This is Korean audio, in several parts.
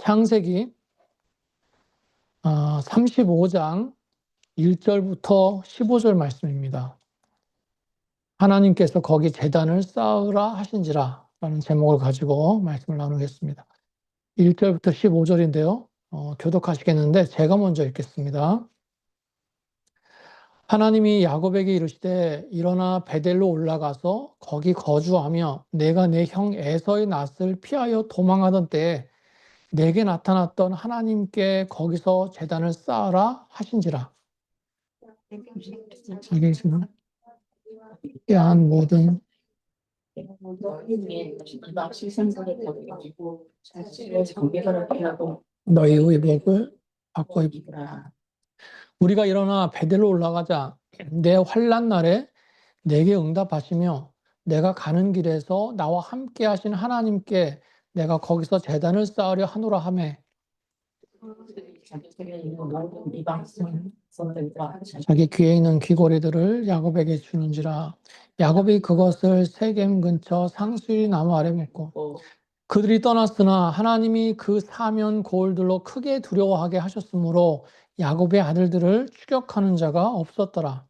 창세기 35장 1절부터 15절 말씀입니다. 하나님께서 거기 제단을 쌓으라 하신지라 라는 제목을 가지고 말씀을 나누겠습니다. 1절부터 15절인데요. 교독하시겠는데 제가 먼저 읽겠습니다. 하나님이 야곱에게 이르시되 일어나 베델로 올라가서 거기 거주하며 내가 내 형 에서의 낯을 피하여 도망하던 때에 내게 나타났던 하나님께 거기서 제단을 쌓으라 하신지라. 자기는 한 모든 너희 의복을 바꿔 입으라. 우리가 일어나 베델로 올라가자 내 환난 날에 내게 응답하시며 내가 가는 길에서 나와 함께 하신 하나님께 내가 거기서 제단을 쌓으려 하노라 하매 자기 귀에 있는 귀고리들을 야곱에게 주는지라. 야곱이 그것을 세겜 근처 상수리 나무 아래 묻고 그들이 떠났으나 하나님이 그 사면 고을들로 크게 두려워하게 하셨으므로 야곱의 아들들을 추격하는 자가 없었더라.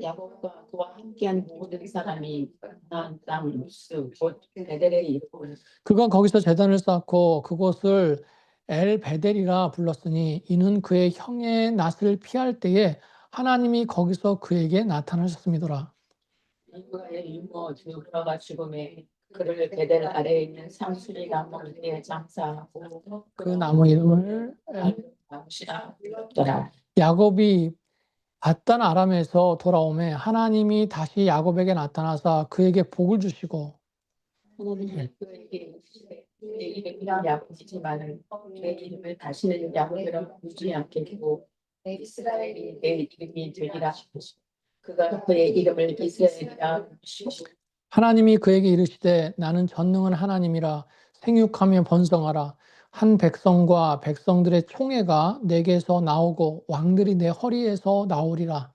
야곱과 그와 함께한 모든 사람이 땅 루스 곧 베델에 이르고 그가 거기서 제단을 쌓고 그곳을 엘 베델이라 불렀으니 이는 그의 형의 낯을 피할 때에 하나님이 거기서 그에게 나타나셨음이더라. 그의 유모 드브라가 죽음에 그를 베델 아래에 있는 상수리 나무 위에 장사하고 그 나무 이름을 시라 불렀더라. 야곱이 밧단 아람에서 돌아오매 하나님이 다시 야곱에게 나타나사 그에게 복을 주시고 하나님이 그에게 내 이름이 야곱이지만은 내 이름을 다시는 야곱이라 부르지 않겠고 이스라엘이 내 이름이 되리라 하시고 그가 그의 이름을 이스라엘이라 부르시고 하나님이 그에게 이르시되 나는 전능한 하나님이라 생육하며 번성하라. 한 백성과 백성들의 총회가 내게서 나오고 왕들이 내 허리에서 나오리라.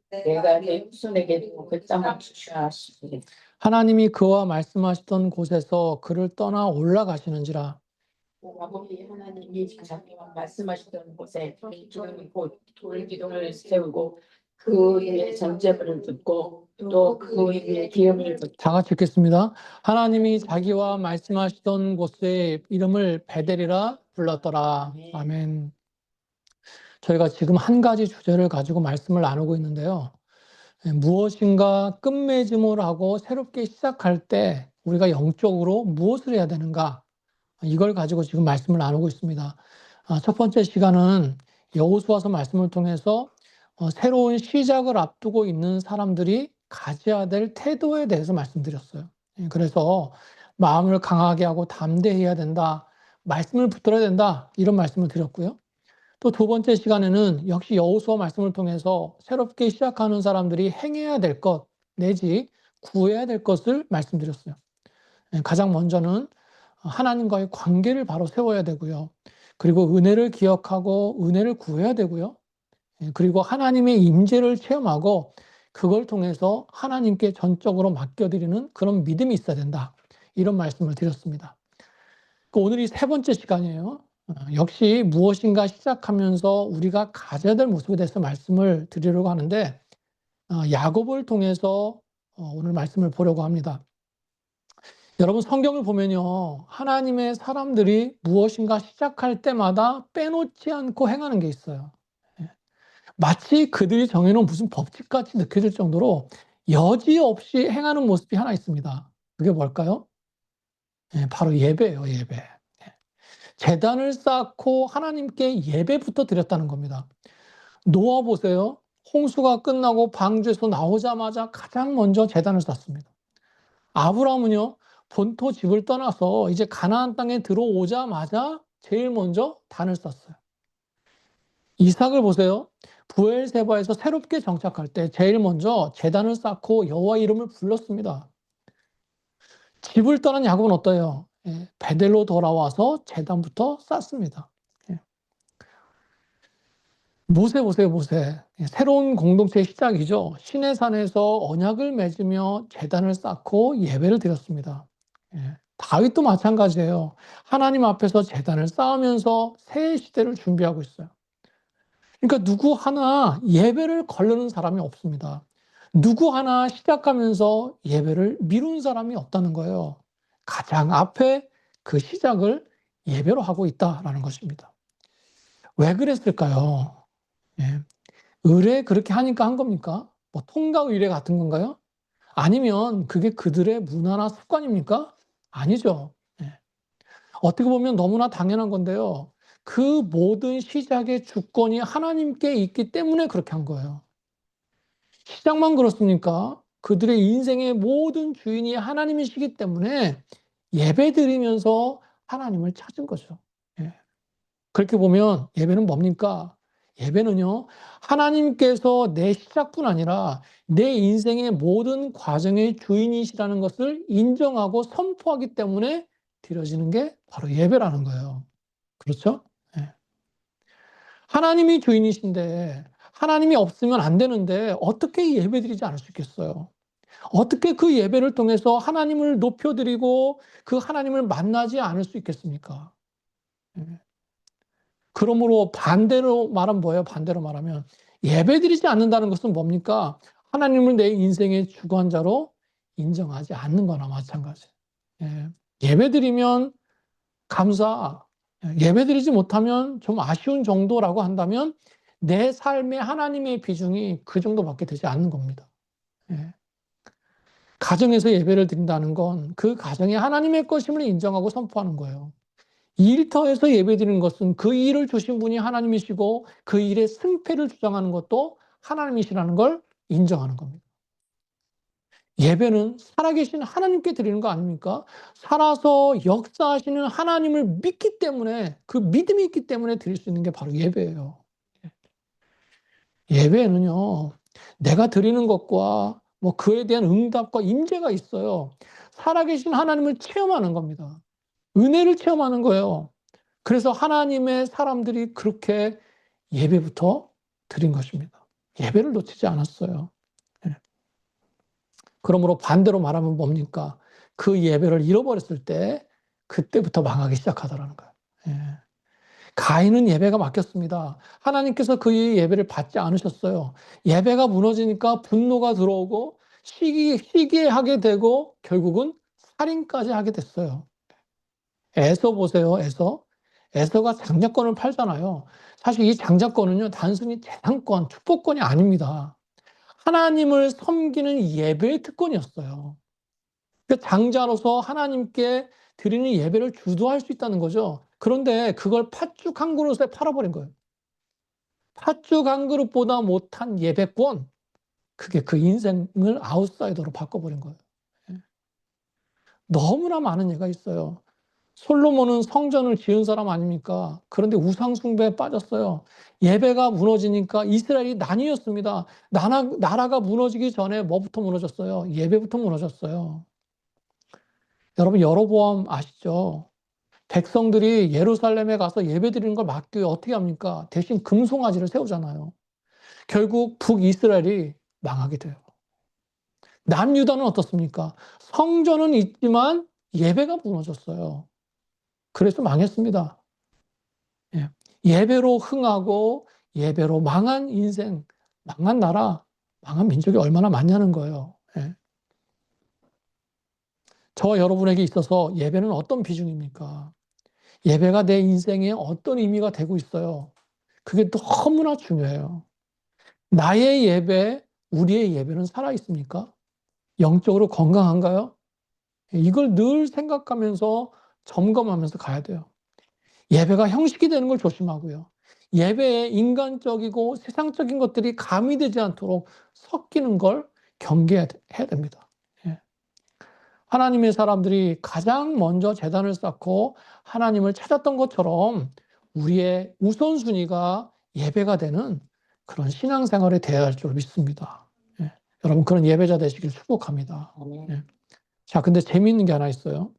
내가 내 후손에게도 그 땅을 주시라 하시니 하나님이 그와 말씀하시던 곳에서 그를 떠나 올라가시는지라. 야곱이 하나님이 자기와 말씀하시던 곳에 곧 돌기둥을 세우고 그 위에 전제물을 붓고 또 그 위에 기름을 붓고 다 같이 읽겠습니다. 하나님이 자기와 말씀하시던 곳의 이름을 베델이라 불렀더라. 아멘. 저희가 지금 한 가지 주제를 가지고 말씀을 나누고 있는데요. 무엇인가 끝맺음을 하고 새롭게 시작할 때 우리가 영적으로 무엇을 해야 되는가? 이걸 가지고 지금 말씀을 나누고 있습니다. 첫 번째 시간은 여호수아서 말씀을 통해서 새로운 시작을 앞두고 있는 사람들이 가져야 될 태도에 대해서 말씀드렸어요. 그래서 마음을 강하게 하고 담대해야 된다. 말씀을 붙들어야 된다. 이런 말씀을 드렸고요. 또 두 번째 시간에는 역시 여호수아 말씀을 통해서 새롭게 시작하는 사람들이 행해야 될 것 내지 구해야 될 것을 말씀드렸어요. 가장 먼저는 하나님과의 관계를 바로 세워야 되고요. 그리고 은혜를 기억하고 은혜를 구해야 되고요. 그리고 하나님의 임재를 체험하고 그걸 통해서 하나님께 전적으로 맡겨드리는 그런 믿음이 있어야 된다. 이런 말씀을 드렸습니다. 오늘이 세 번째 시간이에요. 역시 무엇인가 시작하면서 우리가 가져야 될 모습에 대해서 말씀을 드리려고 하는데 야곱을 통해서 오늘 말씀을 보려고 합니다. 여러분 성경을 보면요. 하나님의 사람들이 무엇인가 시작할 때마다 빼놓지 않고 행하는 게 있어요. 마치 그들이 정해놓은 무슨 법칙같이 느껴질 정도로 여지없이 행하는 모습이 하나 있습니다. 그게 뭘까요? 바로 예배예요, 예배. 제단을 쌓고 하나님께 예배부터 드렸다는 겁니다. 노아 보세요. 홍수가 끝나고 방주에서 나오자마자 가장 먼저 제단을 쌓습니다. 아브라함은요. 본토 집을 떠나서 이제 가나안 땅에 들어오자마자 제일 먼저 단을 쌓았어요. 이삭을 보세요. 부엘세바에서 새롭게 정착할 때 제일 먼저 제단을 쌓고 여호와 이름을 불렀습니다. 집을 떠난 야곱은 어때요? 베델로 돌아와서 제단부터 쌓습니다. 모세 보세요, 모세. 새로운 공동체 시작이죠. 시내산에서 언약을 맺으며 제단을 쌓고 예배를 드렸습니다. 다윗도 마찬가지예요. 하나님 앞에서 제단을 쌓으면서 새 시대를 준비하고 있어요. 그러니까 누구 하나 예배를 거르는 사람이 없습니다. 누구 하나 시작하면서 예배를 미룬 사람이 없다는 거예요. 가장 앞에 그 시작을 예배로 하고 있다라는 것입니다. 왜 그랬을까요? 예. 의뢰 그렇게 하니까 한 겁니까? 뭐 통과 의뢰 같은 건가요? 아니면 그게 그들의 문화나 습관입니까? 아니죠. 예. 어떻게 보면 너무나 당연한 건데요. 그 모든 시작의 주권이 하나님께 있기 때문에 그렇게 한 거예요. 시작만 그렇습니까? 그들의 인생의 모든 주인이 하나님이시기 때문에 예배드리면서 하나님을 찾은 거죠. 예. 그렇게 보면 예배는 뭡니까? 예배는요, 하나님께서 내 시작뿐 아니라 내 인생의 모든 과정의 주인이시라는 것을 인정하고 선포하기 때문에 드려지는 게 바로 예배라는 거예요. 그렇죠? 예. 하나님이 주인이신데, 하나님이 없으면 안 되는데, 어떻게 예배드리지 않을 수 있겠어요? 어떻게 그 예배를 통해서 하나님을 높여드리고 그 하나님을 만나지 않을 수 있겠습니까? 예. 그러므로 반대로 말하면 뭐예요? 반대로 말하면 예배드리지 않는다는 것은 뭡니까? 하나님을 내 인생의 주관자로 인정하지 않는 거나 마찬가지예요. 예. 예배드리면 감사, 예배드리지 못하면 좀 아쉬운 정도라고 한다면 내 삶의 하나님의 비중이 그 정도밖에 되지 않는 겁니다. 예. 가정에서 예배를 드린다는 건 그 가정이 하나님의 것임을 인정하고 선포하는 거예요. 일터에서 예배드리는 것은 그 일을 주신 분이 하나님이시고 그 일의 승패를 주장하는 것도 하나님이시라는 걸 인정하는 겁니다. 예배는 살아계신 하나님께 드리는 거 아닙니까? 살아서 역사하시는 하나님을 믿기 때문에, 그 믿음이 있기 때문에 드릴 수 있는 게 바로 예배예요. 예배에는요, 내가 드리는 것과 뭐 그에 대한 응답과 임재가 있어요. 살아계신 하나님을 체험하는 겁니다. 은혜를 체험하는 거예요. 그래서 하나님의 사람들이 그렇게 예배부터 드린 것입니다. 예배를 놓치지 않았어요. 예. 그러므로 반대로 말하면 뭡니까? 그 예배를 잃어버렸을 때 그때부터 망하기 시작하더라는 거예요. 예. 가인은 예배가 막혔습니다. 하나님께서 그의 예배를 받지 않으셨어요. 예배가 무너지니까 분노가 들어오고 시기하게 되고 결국은 살인까지 하게 됐어요. 에서 보세요, 에서. 에서가 장자권을 팔잖아요. 사실 이 장자권은요, 단순히 재산권, 축복권이 아닙니다. 하나님을 섬기는 예배의 특권이었어요. 그러니까 장자로서 하나님께 드리는 예배를 주도할 수 있다는 거죠. 그런데 그걸 팥죽 한 그릇에 팔아버린 거예요. 팥죽 한 그릇보다 못한 예배권, 그게 그 인생을 아웃사이더로 바꿔버린 거예요. 예. 너무나 많은 예가 있어요. 솔로몬은 성전을 지은 사람 아닙니까? 그런데 우상 숭배에 빠졌어요. 예배가 무너지니까 이스라엘이 나뉘었습니다. 나라가 무너지기 전에 뭐부터 무너졌어요? 예배부터 무너졌어요. 여러분 여로보암 아시죠? 백성들이 예루살렘에 가서 예배드리는 걸 막기 위해 어떻게 합니까? 대신 금송아지를 세우잖아요. 결국 북이스라엘이 망하게 돼요. 남유다는 어떻습니까? 성전은 있지만 예배가 무너졌어요. 그래서 망했습니다. 예. 예배로 흥하고 예배로 망한 인생, 망한 나라, 망한 민족이 얼마나 많냐는 거예요. 예. 저와 여러분에게 있어서 예배는 어떤 비중입니까? 예배가 내 인생에 어떤 의미가 되고 있어요? 그게 너무나 중요해요. 나의 예배, 우리의 예배는 살아있습니까? 영적으로 건강한가요? 이걸 늘 생각하면서 점검하면서 가야 돼요. 예배가 형식이 되는 걸 조심하고요. 예배에 인간적이고 세상적인 것들이 가미되지 않도록 섞이는 걸 경계해야 됩니다. 예. 하나님의 사람들이 가장 먼저 제단을 쌓고 하나님을 찾았던 것처럼 우리의 우선순위가 예배가 되는 그런 신앙생활에 되어야 할 줄 믿습니다. 예. 여러분 그런 예배자 되시길 축복합니다. 예. 자, 근데 재미있는 게 하나 있어요.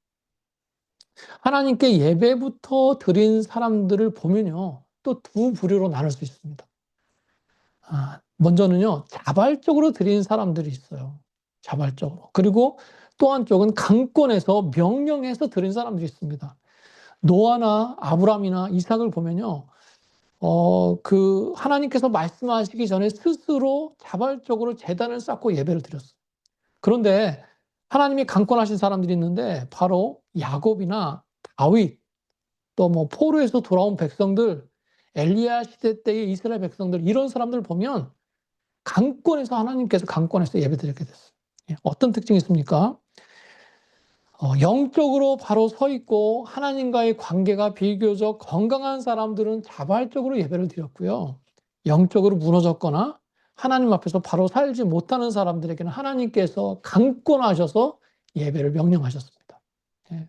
하나님께 예배부터 드린 사람들을 보면요. 또 두 부류로 나눌 수 있습니다. 먼저는요, 자발적으로 드리는 사람들이 있어요. 자발적으로. 그리고 또 한쪽은 강권해서 명령해서 드린 사람들이 있습니다. 노아나 아브람이나 이삭을 보면요, 하나님께서 말씀하시기 전에 스스로 자발적으로 제단을 쌓고 예배를 드렸어요. 그런데 하나님이 강권하신 사람들이 있는데 바로 야곱이나 다윗, 또 뭐 포로에서 돌아온 백성들, 엘리야 시대 때의 이스라엘 백성들, 이런 사람들 보면 강권해서 하나님께서 강권해서 예배드리게 됐어요. 어떤 특징이 있습니까? 영적으로 바로 서 있고 하나님과의 관계가 비교적 건강한 사람들은 자발적으로 예배를 드렸고요. 영적으로 무너졌거나 하나님 앞에서 바로 살지 못하는 사람들에게는 하나님께서 강권하셔서 예배를 명령하셨습니다. 예.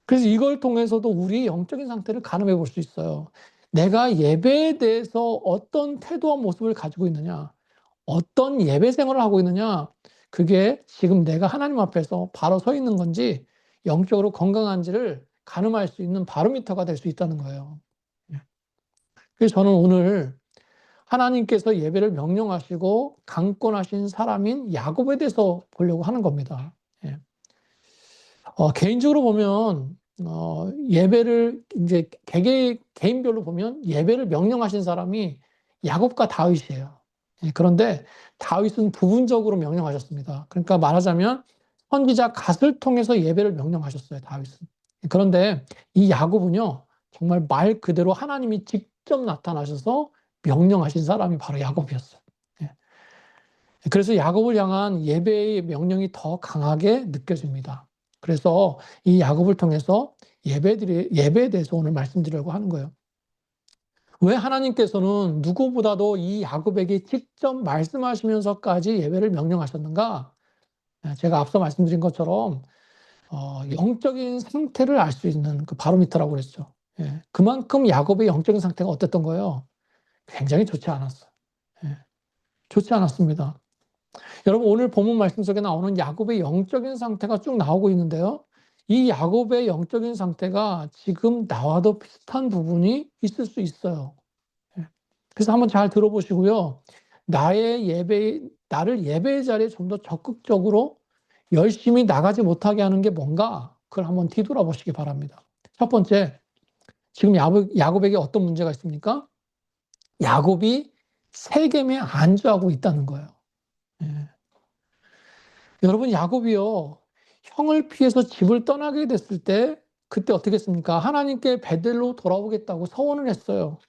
그래서 이걸 통해서도 우리 영적인 상태를 가늠해 볼 수 있어요. 내가 예배에 대해서 어떤 태도와 모습을 가지고 있느냐, 어떤 예배 생활을 하고 있느냐, 그게 지금 내가 하나님 앞에서 바로 서 있는 건지 영적으로 건강한지를 가늠할 수 있는 바로미터가 될 수 있다는 거예요. 예. 그래서 저는 오늘 하나님께서 예배를 명령하시고 강권하신 사람인 야곱에 대해서 보려고 하는 겁니다. 예. 개인적으로 보면 예배를 이제 개인별로 보면 예배를 명령하신 사람이 야곱과 다윗이에요. 예, 그런데 다윗은 부분적으로 명령하셨습니다. 그러니까 말하자면 선지자 갓을 통해서 예배를 명령하셨어요, 다윗은. 그런데 이 야곱은요, 정말 말 그대로 하나님이 직접 나타나셔서 명령하신 사람이 바로 야곱이었어요. 예. 그래서 야곱을 향한 예배의 명령이 더 강하게 느껴집니다. 그래서 이 야곱을 통해서 예배에 대해서 오늘 말씀드리려고 하는 거예요. 왜 하나님께서는 누구보다도 이 야곱에게 직접 말씀하시면서까지 예배를 명령하셨는가? 제가 앞서 말씀드린 것처럼 영적인 상태를 알 수 있는 그 바로미터라고 그랬죠. 예, 그만큼 야곱의 영적인 상태가 어땠던 거예요? 굉장히 좋지 않았어요. 예, 좋지 않았습니다. 여러분, 오늘 본문 말씀 속에 나오는 야곱의 영적인 상태가 쭉 나오고 있는데요. 이 야곱의 영적인 상태가 지금 나와도 비슷한 부분이 있을 수 있어요. 예. 그래서 한번 잘 들어보시고요. 나를 예배의 자리에 좀 더 적극적으로 열심히 나가지 못하게 하는 게 뭔가, 그걸 한번 뒤돌아보시기 바랍니다. 첫 번째, 지금 야곱에게 어떤 문제가 있습니까? 야곱이 세겜에 안주하고 있다는 거예요. 예. 여러분, 야곱이요, 형을 피해서 집을 떠나게 됐을 때 그때 어떻게 했습니까? 하나님께 베델로 돌아오겠다고 서원을 했어요.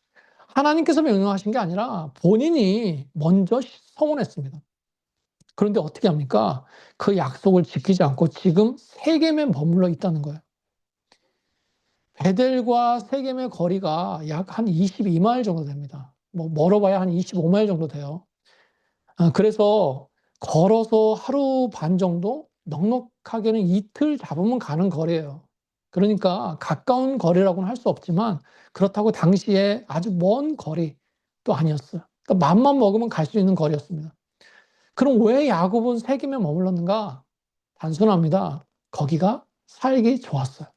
하나님께서 명령하신 게 아니라 본인이 먼저 서원했습니다. 그런데 어떻게 합니까? 그 약속을 지키지 않고 지금 세겜에 머물러 있다는 거예요. 베델과 세겜의 거리가 약 한 22마일 정도 됩니다. 뭐 멀어봐야 한 25마일 정도 돼요. 그래서 걸어서 하루 반 정도, 넉넉하게는 이틀 잡으면 가는 거리예요. 그러니까 가까운 거리라고는 할 수 없지만 그렇다고 당시에 아주 먼 거리도 아니었어요. 그러니까 맘만 먹으면 갈 수 있는 거리였습니다. 그럼 왜 야곱은 세겜에 머물렀는가? 단순합니다. 거기가 살기 좋았어요.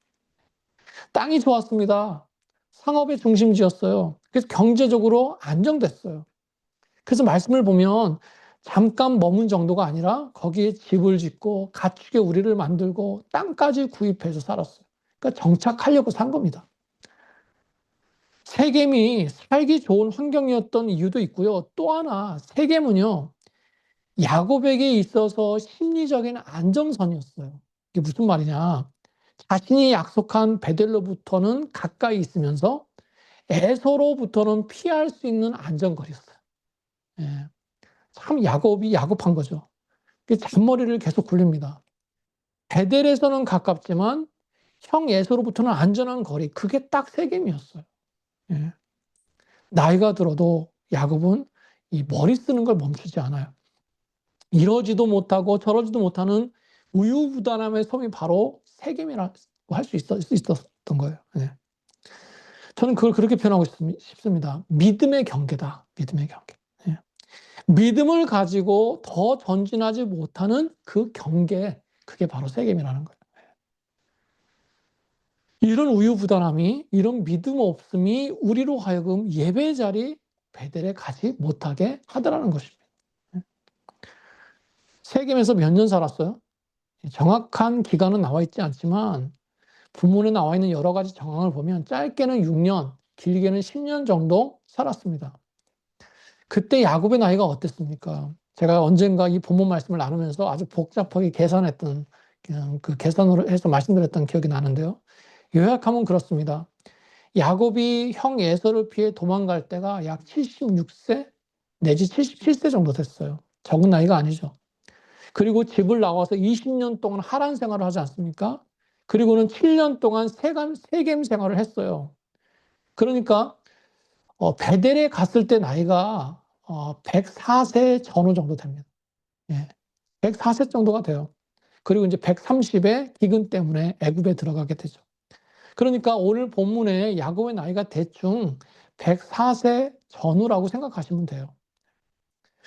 땅이 좋았습니다. 상업의 중심지였어요. 그래서 경제적으로 안정됐어요. 그래서 말씀을 보면 잠깐 머문 정도가 아니라 거기에 집을 짓고 가축의 우리를 만들고 땅까지 구입해서 살았어요. 그러니까 정착하려고 산 겁니다. 세겜이 살기 좋은 환경이었던 이유도 있고요. 또 하나, 세겜은요, 야곱에게 있어서 심리적인 안정선이었어요. 이게 무슨 말이냐? 자신이 약속한 베델로부터는 가까이 있으면서 에서로부터는 피할 수 있는 안전거리였어요. 예. 참 야곱이 야곱한 거죠. 잔머리를 계속 굴립니다. 베델에서는 가깝지만 형 에서로부터는 안전한 거리, 그게 딱 세겜이었어요. 예. 나이가 들어도 야곱은 이 머리 쓰는 걸 멈추지 않아요. 이러지도 못하고 저러지도 못하는 우유부단함의 섬이 바로 세겜이라고 할 수 있었던 거예요. 예. 저는 그걸 그렇게 표현하고 싶습니다. 믿음의 경계다. 믿음의 경계. 예. 믿음을 가지고 더 전진하지 못하는 그 경계, 그게 바로 세겜이라는 거예요. 이런 우유부단함이, 이런 믿음 없음이 우리로 하여금 예배 자리 베델에 가지 못하게 하더라는 것입니다. 세겜에서 몇 년 살았어요? 정확한 기간은 나와 있지 않지만 본문에 나와 있는 여러 가지 정황을 보면 짧게는 6년, 길게는 10년 정도 살았습니다. 그때 야곱의 나이가 어땠습니까? 제가 언젠가 이 본문 말씀을 나누면서 아주 복잡하게 계산했던, 그냥 그 계산으로 해서 말씀드렸던 기억이 나는데요. 요약하면 그렇습니다. 야곱이 형 에서를 피해 도망갈 때가 약 76세 내지 77세 정도 됐어요. 적은 나이가 아니죠. 그리고 집을 나와서 20년 동안 하란 생활을 하지 않습니까? 그리고는 7년 동안 세겜 생활을 했어요. 그러니까 베델에 갔을 때 나이가 104세 전후 정도 됩니다. 예, 104세 정도가 돼요. 그리고 이제 130에 기근 때문에 애굽에 들어가게 되죠. 그러니까 오늘 본문에 야곱의 나이가 대충 104세 전후라고 생각하시면 돼요.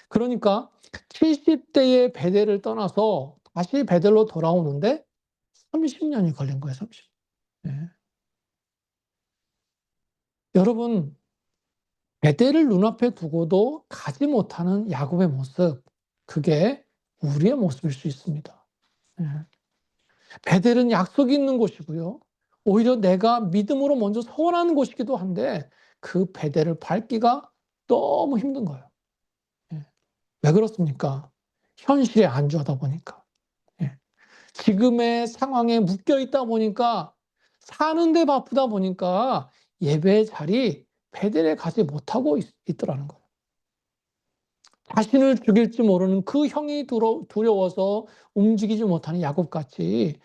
그러니까 70대의 베델을 떠나서 다시 베델로 돌아오는데 30년이 걸린 거예요. 30년. 예. 여러분, 베델을 눈앞에 두고도 가지 못하는 야곱의 모습, 그게 우리의 모습일 수 있습니다. 예. 베델은 약속이 있는 곳이고요. 오히려 내가 믿음으로 먼저 서원하는 곳이기도 한데 그 베델을 밟기가 너무 힘든 거예요. 예. 왜 그렇습니까? 현실에 안주하다 보니까. 예. 지금의 상황에 묶여 있다 보니까 사는데 바쁘다 보니까 예배의 자리 베델에 가지 못하고 있더라는 거예요. 자신을 죽일지 모르는 그 형이 두려워서 움직이지 못하는 야곱같이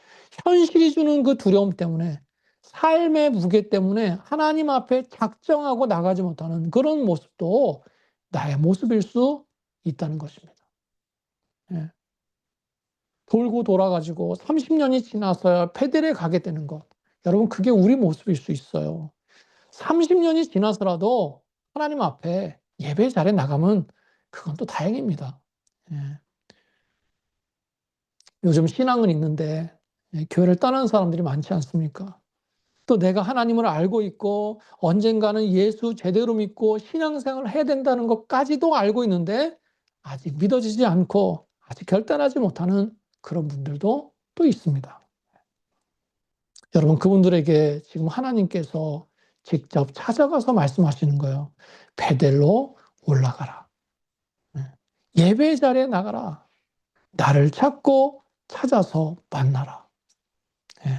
현실이 주는 그 두려움 때문에 삶의 무게 때문에 하나님 앞에 작정하고 나가지 못하는 그런 모습도 나의 모습일 수 있다는 것입니다. 예. 돌고 돌아가지고 30년이 지나서야 베델에 가게 되는 것. 여러분, 그게 우리 모습일 수 있어요. 30년이 지나서라도 하나님 앞에 예배 자리에 나가면 그건 또 다행입니다. 예. 요즘 신앙은 있는데 교회를 떠나는 사람들이 많지 않습니까? 또 내가 하나님을 알고 있고 언젠가는 예수 제대로 믿고 신앙생활을 해야 된다는 것까지도 알고 있는데 아직 믿어지지 않고 아직 결단하지 못하는 그런 분들도 또 있습니다. 여러분, 그분들에게 지금 하나님께서 직접 찾아가서 말씀하시는 거예요. 베델로 올라가라. 예배 자리에 나가라. 나를 찾고 찾아서 만나라. 예.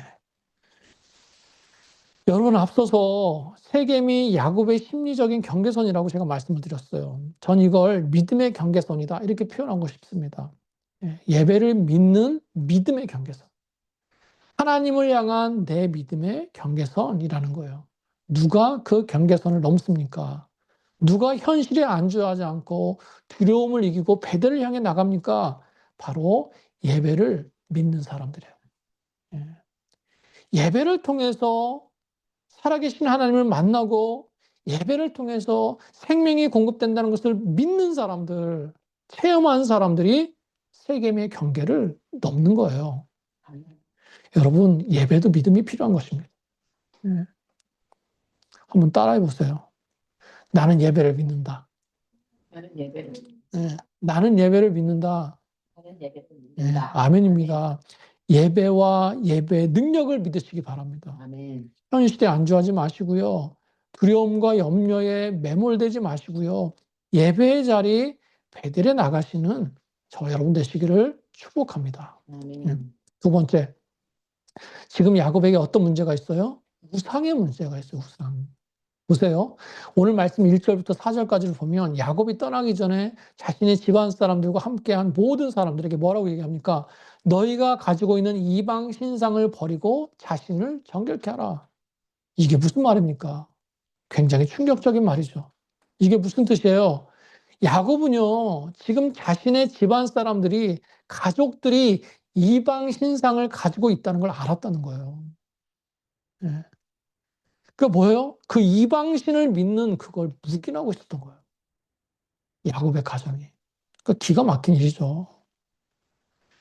여러분, 앞서서 세겜이 야곱의 심리적인 경계선이라고 제가 말씀을 드렸어요. 전 이걸 믿음의 경계선이다 이렇게 표현하고 싶습니다. 예배를 믿는 믿음의 경계선. 하나님을 향한 내 믿음의 경계선이라는 거예요. 누가 그 경계선을 넘습니까? 누가 현실에 안주하지 않고 두려움을 이기고 베델을 향해 나갑니까? 바로 예배를 믿는 사람들이에요. 예배를 통해서 살아계신 하나님을 만나고 예배를 통해서 생명이 공급된다는 것을 믿는 사람들, 체험한 사람들이 세겜의 경계를 넘는 거예요. 여러분, 예배도 믿음이 필요한 것입니다. 한번 따라해 보세요. 나는 예배를 믿는다. 나는 예배를 나는 예배를 믿는다. 나는 예배를 믿는다. 아멘입니다. 예배와 예배의 능력을 믿으시기 바랍니다. 아멘. 현실에 안주하지 마시고요. 두려움과 염려에 매몰되지 마시고요. 예배의 자리 베델에 나가시는 저 여러분 되시기를 축복합니다. 아멘. 두 번째, 지금 야곱에게 어떤 문제가 있어요? 우상의 문제가 있어요. 우상. 보세요. 오늘 말씀 1절부터 4절까지를 보면 야곱이 떠나기 전에 자신의 집안 사람들과 함께한 모든 사람들에게 뭐라고 얘기합니까? 너희가 가지고 있는 이방 신상을 버리고 자신을 정결케 하라. 이게 무슨 말입니까? 굉장히 충격적인 말이죠. 이게 무슨 뜻이에요? 야곱은요, 지금 자신의 집안 사람들이, 가족들이 이방 신상을 가지고 있다는 걸 알았다는 거예요. 예. 그러니까 뭐예요? 그 이방신을 믿는 그걸 묵인하고 있었던 거예요. 야곱의 가정이. 그러니까 기가 막힌 일이죠.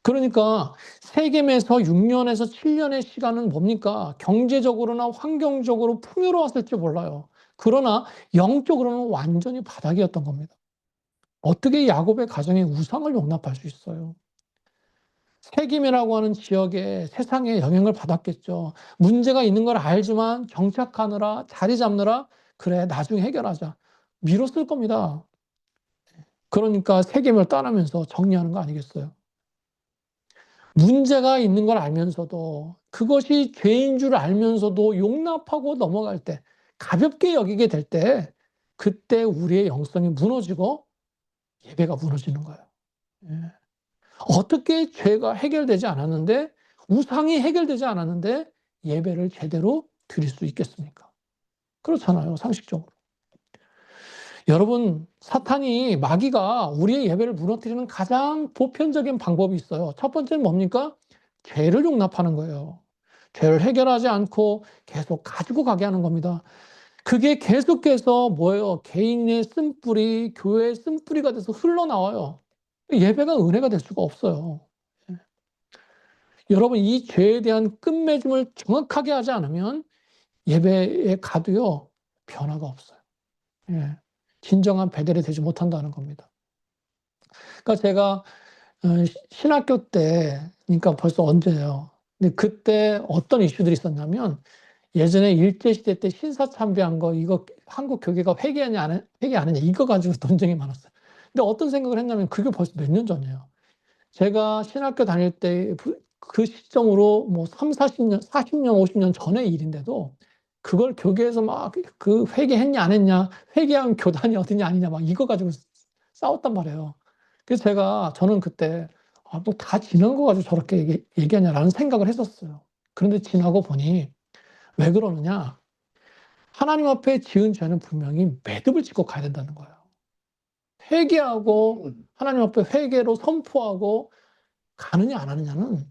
그러니까 세겜에서 6년에서 7년의 시간은 뭡니까? 경제적으로나 환경적으로 풍요로웠을지 몰라요. 그러나 영적으로는 완전히 바닥이었던 겁니다. 어떻게 야곱의 가정에 우상을 용납할 수 있어요? 세김이라고 하는 지역에 세상에 영향을 받았겠죠. 문제가 있는 걸 알지만 정착하느라 자리 잡느라 그래 나중에 해결하자. 미뤘을 겁니다. 그러니까 세김을 떠나면서 정리하는 거 아니겠어요? 문제가 있는 걸 알면서도 그것이 죄인 줄 알면서도 용납하고 넘어갈 때 가볍게 여기게 될 때 그때 우리의 영성이 무너지고 예배가 무너지는 거예요. 예. 어떻게 죄가 해결되지 않았는데 우상이 해결되지 않았는데 예배를 제대로 드릴 수 있겠습니까? 그렇잖아요. 상식적으로. 여러분 사탄이 마귀가 우리의 예배를 무너뜨리는 가장 보편적인 방법이 있어요. 첫 번째는 뭡니까? 죄를 용납하는 거예요. 죄를 해결하지 않고 계속 가지고 가게 하는 겁니다. 그게 계속해서 뭐예요? 개인의 쓴뿌리, 교회의 쓴뿌리가 돼서 흘러나와요. 예배가 은혜가 될 수가 없어요. 여러분 이 죄에 대한 끝맺음을 정확하게 하지 않으면 예배에 가도요 변화가 없어요. 예. 진정한 베델이 되지 못한다는 겁니다. 그러니까 제가 신학교 때, 그러니까 벌써 언제예요? 근데 그때 어떤 이슈들이 있었냐면 예전에 일제시대 때 신사참배한 거 이거 한국 교계가 회개하냐 안 회개 안 했냐 이거 가지고 논쟁이 많았어요. 근데 어떤 생각을 했냐면 그게 벌써 몇 년 전이에요. 제가 신학교 다닐 때 그 시점으로 뭐 3, 40년, 40년, 50년 전의 일인데도 그걸 교계에서 막 그 회개했냐 안 했냐, 회개한 교단이 어디냐 아니냐 막 이거 가지고 싸웠단 말이에요. 그래서 저는 그때 아, 뭐 다 지난 거 가지고 저렇게 얘기하냐라는 생각을 했었어요. 그런데 지나고 보니 왜 그러느냐? 하나님 앞에 지은 죄는 분명히 매듭을 짓고 가야 된다는 거예요. 회개하고 하나님 앞에 회개로 선포하고 가느냐 안 하느냐는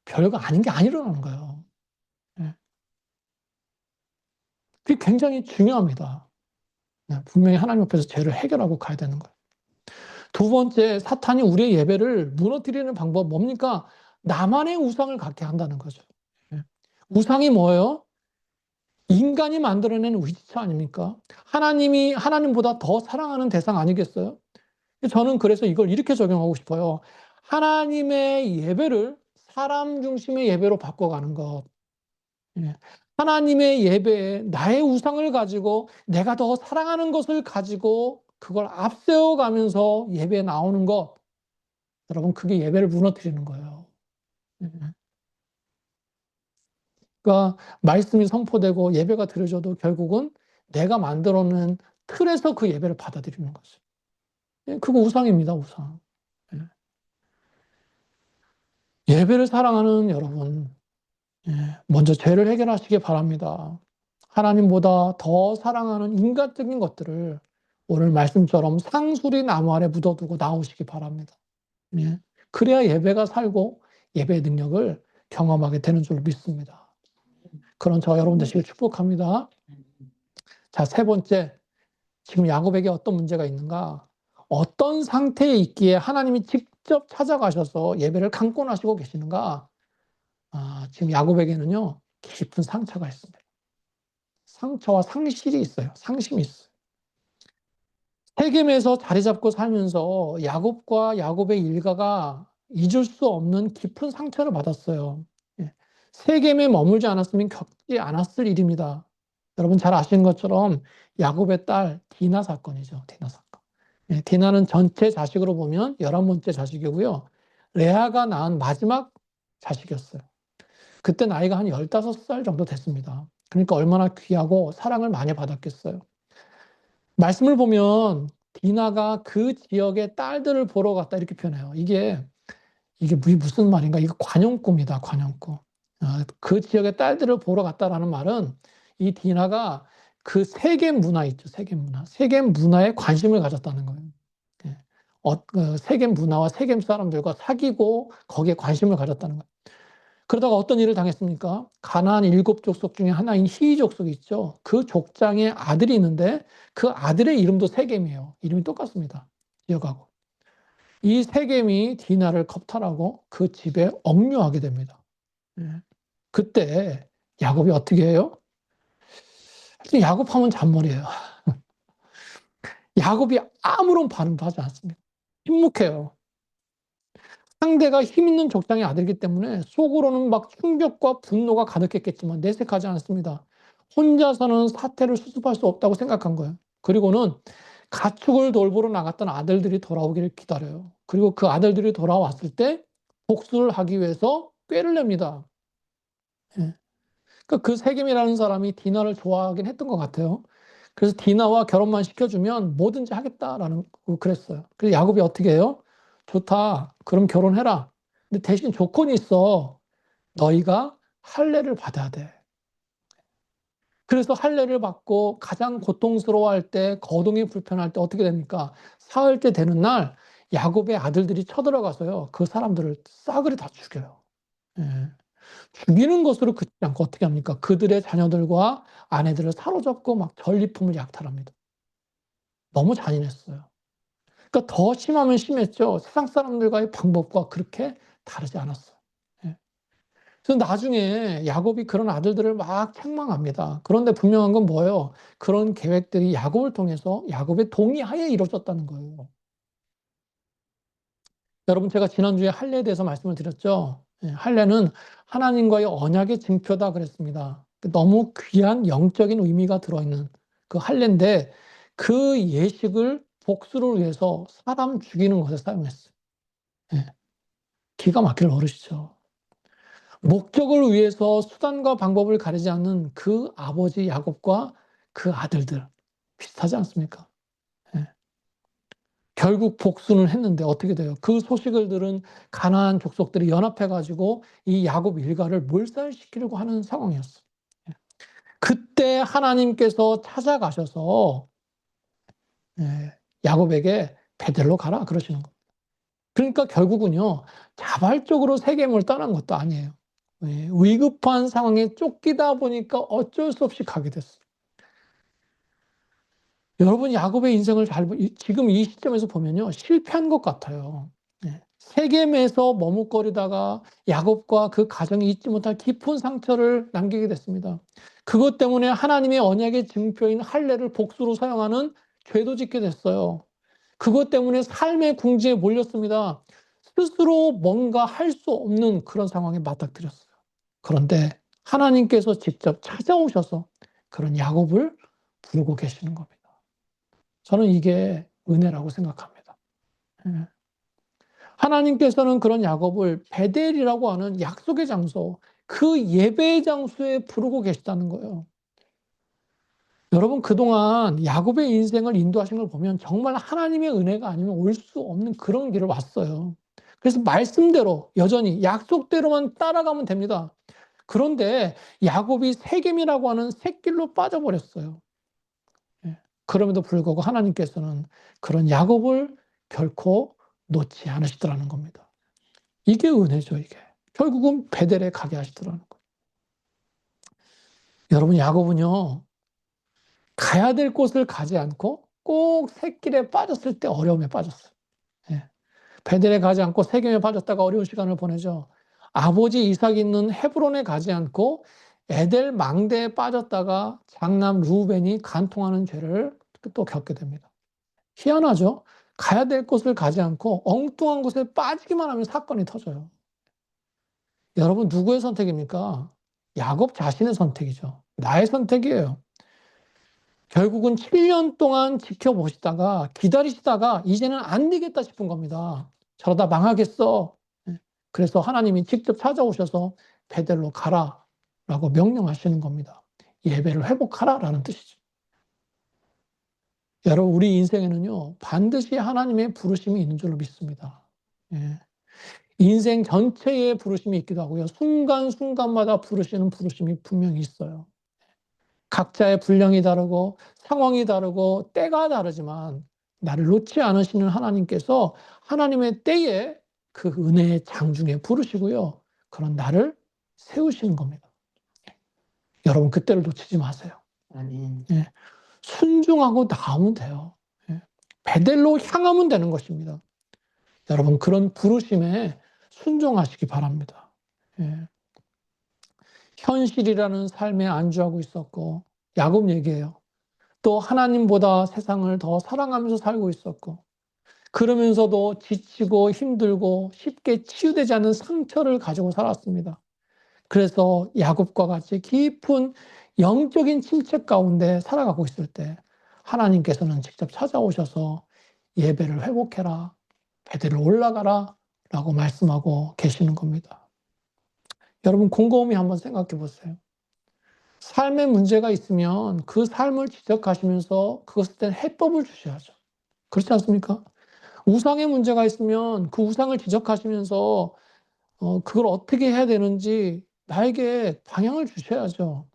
별거 아닌 게 안 일어나는 거예요. 예. 그게 굉장히 중요합니다. 네, 분명히 하나님 앞에서 죄를 해결하고 가야 되는 거예요. 두 번째, 사탄이 우리의 예배를 무너뜨리는 방법 뭡니까? 나만의 우상을 갖게 한다는 거죠. 예. 우상이 뭐예요? 인간이 만들어낸 위치차 아닙니까? 하나님이 하나님보다 더 사랑하는 대상 아니겠어요? 저는 그래서 이걸 이렇게 적용하고 싶어요. 하나님의 예배를 사람 중심의 예배로 바꿔가는 것. 예. 하나님의 예배에 나의 우상을 가지고 내가 더 사랑하는 것을 가지고 그걸 앞세워 가면서 예배에 나오는 것. 여러분, 그게 예배를 무너뜨리는 거예요. 예. 그러니까 말씀이 선포되고 예배가 드려져도 결국은 내가 만들어 놓은 틀에서 그 예배를 받아들이는 거죠. 예, 그거 우상입니다, 우상. 예. 예배를 사랑하는 여러분, 예, 먼저 죄를 해결하시기 바랍니다. 하나님보다 더 사랑하는 인간적인 것들을 오늘 말씀처럼 상수리 나무 아래 묻어두고 나오시기 바랍니다. 예. 그래야 예배가 살고 예배의 능력을 경험하게 되는 줄 믿습니다. 그런 저와 여러분 되시길 축복합니다. 자, 세 번째, 지금 야곱에게 어떤 문제가 있는가? 어떤 상태에 있기에 하나님이 직접 찾아가셔서 예배를 강권하시고 계시는가? 아, 지금 야곱에게는요, 깊은 상처가 있습니다. 상처와 상실이 있어요. 상심이 있어요. 세겜에서 자리 잡고 살면서 야곱과 야곱의 일가가 잊을 수 없는 깊은 상처를 받았어요. 예. 세겜에 머물지 않았으면 겪지 않았을 일입니다. 여러분 잘 아시는 것처럼 야곱의 딸 디나 사건이죠. 디나 사건. 예, 디나는 전체 자식으로 보면 11번째 자식이고요. 레아가 낳은 마지막 자식이었어요. 그때 나이가 한 15살 정도 됐습니다. 그러니까 얼마나 귀하고 사랑을 많이 받았겠어요. 말씀을 보면 디나가 그 지역의 딸들을 보러 갔다 이렇게 표현해요. 이게 무슨 말인가? 이거 관용구입니다. 관용구. 그 지역의 딸들을 보러 갔다라는 말은 이 디나가 그 세겜 문화 있죠. 세겜 문화. 세겜 문화에 관심을 가졌다는 거예요. 예. 그 세겜 문화와 세겜 사람들과 사귀고 거기에 관심을 가졌다는 거예요. 그러다가 어떤 일을 당했습니까? 가나안 7족속 중에 하나인 히위 족속이 있죠. 그 족장에 아들이 있는데 그 아들의 이름도 세겜이에요. 이름이 똑같습니다. 지역하고. 이 세겜이 디나를 겁탈하고 그 집에 억류하게 됩니다. 예. 그때 야곱이 어떻게 해요? 하여튼 야곱하면 잔머리예요. 야곱이 아무런 반응도 하지 않습니다. 침묵해요. 상대가 힘 있는 족장의 아들이기 때문에 속으로는 막 충격과 분노가 가득했겠지만 내색하지 않습니다. 혼자서는 사태를 수습할 수 없다고 생각한 거예요. 그리고는 가축을 돌보러 나갔던 아들들이 돌아오기를 기다려요. 그리고 그 아들들이 돌아왔을 때 복수를 하기 위해서 꾀를 냅니다. 예. 그러니까 그 세겜이라는 사람이 디나를 좋아하긴 했던 것 같아요. 그래서 디나와 결혼만 시켜주면 뭐든지 하겠다라는 그랬어요. 그래서 야곱이 어떻게 해요? 좋다. 그럼 결혼해라. 근데 대신 조건이 있어. 너희가 할례를 받아야 돼. 그래서 할례를 받고 가장 고통스러워할 때, 거동이 불편할 때 어떻게 됩니까? 사흘째 되는 날 야곱의 아들들이 쳐들어가서요. 그 사람들을 싸그리 다 죽여요. 예. 죽이는 것으로 그치지 않고 어떻게 합니까? 그들의 자녀들과 아내들을 사로잡고 막 전리품을 약탈합니다. 너무 잔인했어요. 그러니까 더 심하면 심했죠. 세상 사람들과의 방법과 그렇게 다르지 않았어요. 예. 그래서 나중에 야곱이 그런 아들들을 막 책망합니다. 그런데 분명한 건 뭐예요? 그런 계획들이 야곱을 통해서 야곱의 동의하에 이루어졌다는 거예요. 여러분, 제가 지난주에 할례에 대해서 말씀을 드렸죠. 예, 할례는 하나님과의 언약의 증표다 그랬습니다. 너무 귀한 영적인 의미가 들어있는 그 할례인데 그 예식을 복수를 위해서 사람 죽이는 것에 사용했어요. 예, 기가 막힐 버릇이죠. 목적을 위해서 수단과 방법을 가리지 않는 그 아버지 야곱과 그 아들들 비슷하지 않습니까? 예. 결국 복수는 했는데 어떻게 돼요? 그 소식을 들은 가나안 족속들이 연합해 가지고 이 야곱 일가를 몰살시키려고 하는 상황이었어요. 예. 그때 하나님께서 찾아가셔서 예, 야곱에게 베델로 가라 그러시는 거예요. 그러니까 결국은요, 자발적으로 세겜을 떠난 것도 아니에요. 예, 위급한 상황에 쫓기다 보니까 어쩔 수 없이 가게 됐어요. 여러분, 야곱의 인생을 지금 이 시점에서 보면요, 실패한 것 같아요. 예. 세겜에서 머뭇거리다가 야곱과 그 가정이 잊지 못할 깊은 상처를 남기게 됐습니다. 그것 때문에 하나님의 언약의 증표인 할례를 복수로 사용하는 죄도 짓게 됐어요. 그것 때문에 삶의 궁지에 몰렸습니다. 스스로 뭔가 할 수 없는 그런 상황에 맞닥뜨렸어요. 그런데 하나님께서 직접 찾아오셔서 그런 야곱을 부르고 계시는 겁니다. 저는 이게 은혜라고 생각합니다. 예. 하나님께서는 그런 야곱을 베델이라고 하는 약속의 장소, 그 예배의 장소에 부르고 계시다는 거예요. 여러분, 그동안 야곱의 인생을 인도하신 걸 보면 정말 하나님의 은혜가 아니면 올 수 없는 그런 길을 왔어요. 그래서 말씀대로 여전히 약속대로만 따라가면 됩니다. 그런데 야곱이 세겜이라고 하는 샛길로 빠져버렸어요. 예. 그럼에도 불구하고 하나님께서는 그런 야곱을 결코 놓지 않으시더라는 겁니다. 이게 은혜죠, 이게. 결국은 베델에 가게 하시더라는 거예요. 여러분, 야곱은요, 가야 될 곳을 가지 않고 꼭 샛길에 빠졌을 때 어려움에 빠졌어요. 예. 베델에 가지 않고 세겜에 빠졌다가 어려운 시간을 보내죠. 아버지 이삭이 있는 헤브론에 가지 않고 에델 망대에 빠졌다가 장남 루벤이 간통하는 죄를 또 겪게 됩니다. 희한하죠? 가야 될 곳을 가지 않고 엉뚱한 곳에 빠지기만 하면 사건이 터져요. 여러분, 누구의 선택입니까? 야곱 자신의 선택이죠. 나의 선택이에요. 결국은 7년 동안 지켜보시다가 기다리시다가 이제는 안 되겠다 싶은 겁니다. 저러다 망하겠어. 예. 그래서 하나님이 직접 찾아오셔서 베델로 가라라고 명령하시는 겁니다. 예배를 회복하라라는 뜻이죠. 여러분, 우리 인생에는요, 반드시 하나님의 부르심이 있는 줄로 믿습니다. 예. 인생 전체의 부르심이 있기도 하고요. 순간순간마다 부르시는 부르심이 분명히 있어요. 각자의 분량이 다르고 상황이 다르고 때가 다르지만 나를 놓지 않으시는 하나님께서 하나님의 때에 그 은혜의 장중에 부르시고요. 그런 나를 세우시는 겁니다. 여러분, 그때를 놓치지 마세요. 아멘. 예. 순종하고 나오면 돼요. 예. 베델로 향하면 되는 것입니다. 여러분, 그런 부르심에 순종하시기 바랍니다. 예. 현실이라는 삶에 안주하고 있었고 야곱 얘기예요. 또 하나님보다 세상을 더 사랑하면서 살고 있었고, 그러면서도 지치고 힘들고 쉽게 치유되지 않는 상처를 가지고 살았습니다. 그래서 야곱과 같이 깊은 영적인 침체 가운데 살아가고 있을 때 하나님께서는 직접 찾아오셔서 예배를 회복해라, 베델로 올라가라 라고 말씀하고 계시는 겁니다. 여러분 곰곰이 한번 생각해 보세요. 삶에 문제가 있으면 그 삶을 지적하시면서 그것에 대한 해법을 주셔야죠. 그렇지 않습니까? 우상의 문제가 있으면 그 우상을 지적하시면서 그걸 어떻게 해야 되는지 나에게 방향을 주셔야죠.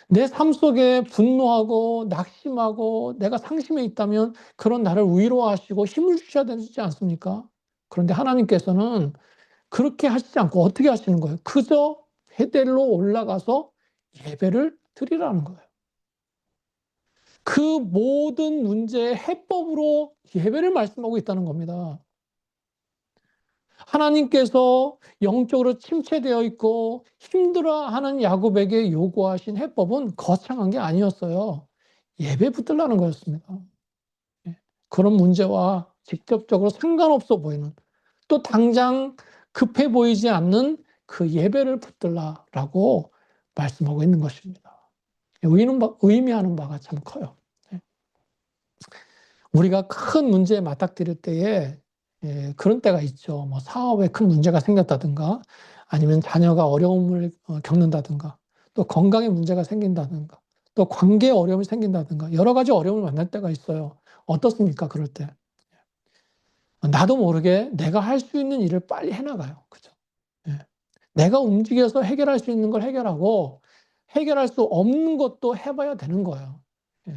내 삶 속에 분노하고 낙심하고 내가 상심해 있다면 그런 나를 위로하시고 힘을 주셔야 되지 않습니까? 그런데 하나님께서는 그렇게 하시지 않고 어떻게 하시는 거예요? 그저 베델로 올라가서 예배를 드리라는 거예요. 그 모든 문제의 해법으로 예배를 말씀하고 있다는 겁니다. 하나님께서 영적으로 침체되어 있고 힘들어하는 야곱에게 요구하신 해법은 거창한 게 아니었어요. 예배 붙들라는 거였습니다. 예. 그런 문제와 직접적으로 상관없어 보이는, 또 당장 급해 보이지 않는 그 예배를 붙들라라고 말씀하고 있는 것입니다. 의미하는 바가 참 커요. 예. 우리가 큰 문제에 맞닥뜨릴 때에 그런 때가 있죠. 뭐 사업에 큰 문제가 생겼다든가, 아니면 자녀가 어려움을 겪는다든가, 또 건강에 문제가 생긴다든가, 또 관계에 어려움이 생긴다든가, 여러 가지 어려움을 만날 때가 있어요. 어떻습니까? 그럴 때. 나도 모르게 내가 할 수 있는 일을 빨리 해나가요. 그죠? 예. 내가 움직여서 해결할 수 있는 걸 해결하고, 해결할 수 없는 것도 해봐야 되는 거예요. 예.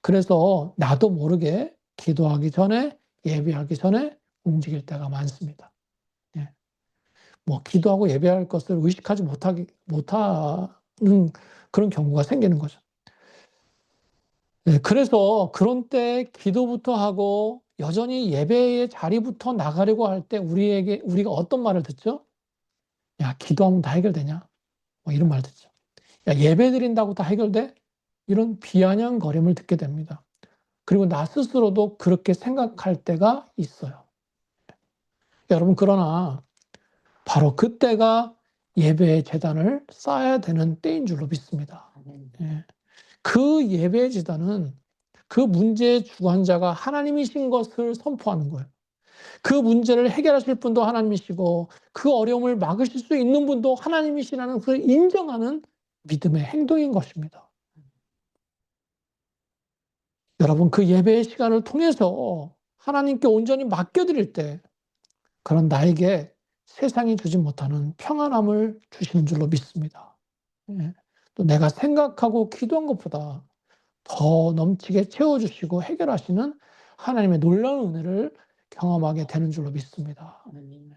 그래서 나도 모르게 기도하기 전에, 예배하기 전에 움직일 때가 많습니다. 예. 뭐 기도하고 예배할 것을 의식하지 못하는 그런 경우가 생기는 거죠. 예. 그래서 그런 때 기도부터 하고 여전히 예배의 자리부터 나가려고 할 때 우리가 어떤 말을 듣죠? 야, 기도하면 다 해결되냐? 뭐 이런 말 듣죠. 야, 예배 드린다고 다 해결돼? 이런 비아냥거림을 듣게 됩니다. 그리고 나 스스로도 그렇게 생각할 때가 있어요. 여러분, 그러나 바로 그때가 예배의 제단을 쌓아야 되는 때인 줄로 믿습니다. 예. 그 예배의 제단은 그 문제의 주관자가 하나님이신 것을 선포하는 거예요. 그 문제를 해결하실 분도 하나님이시고 그 어려움을 막으실 수 있는 분도 하나님이시라는 그걸 인정하는 믿음의 행동인 것입니다. 여러분, 그 예배의 시간을 통해서 하나님께 온전히 맡겨드릴 때 그런 나에게 세상이 주지 못하는 평안함을 주시는 줄로 믿습니다. 예. 또 내가 생각하고 기도한 것보다 더 넘치게 채워주시고 해결하시는 하나님의 놀라운 은혜를 경험하게 되는 줄로 믿습니다. 아멘.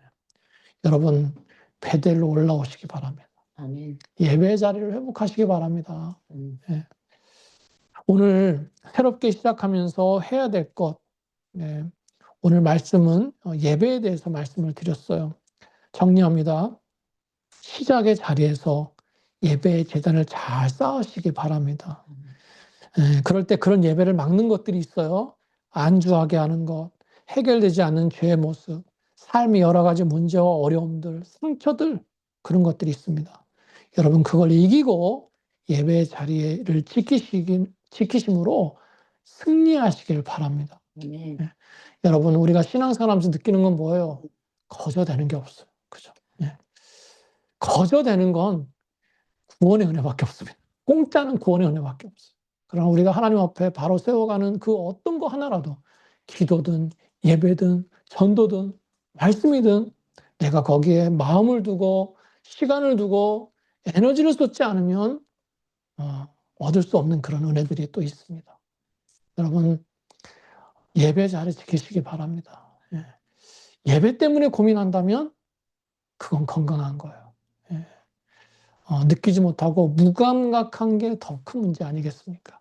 여러분, 베델로 올라오시기 바랍니다. 아멘. 예배의 자리를 회복하시기 바랍니다. 음. 오늘 새롭게 시작하면서 해야 될 것, 오늘 말씀은 예배에 대해서 말씀을 드렸어요. 정리합니다. 시작의 자리에서 예배의 제단을 잘 쌓으시기 바랍니다. 그럴 때 그런 예배를 막는 것들이 있어요. 안주하게 하는 것, 해결되지 않는 죄의 모습, 삶의 여러 가지 문제와 어려움들, 상처들, 그런 것들이 있습니다. 여러분, 그걸 이기고 예배의 자리를 지키심으로 승리하시길 바랍니다. 아멘. 여러분, 우리가 신앙생활하면서 느끼는 건 뭐예요? 거저되는 게 없어요. 그죠? 거저되는 건 구원의 은혜밖에 없습니다. 공짜는 구원의 은혜밖에 없어요. 그러나 우리가 하나님 앞에 바로 세워가는 그 어떤 거 하나라도 기도든 예배든 전도든 말씀이든 내가 거기에 마음을 두고 시간을 두고 에너지를 쏟지 않으면 얻을 수 없는 그런 은혜들이 또 있습니다. 여러분, 예배 자리 지키시기 바랍니다. 예배 때문에 고민한다면 그건 건강한 거예요. 느끼지 못하고 무감각한 게 더 큰 문제 아니겠습니까?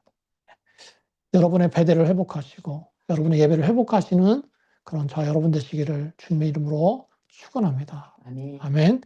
여러분의 베델을 회복하시고 여러분의 예배를 회복하시는 그런 저와 여러분 되시기를 주님의 이름으로 축원합니다. 아멘. 아멘.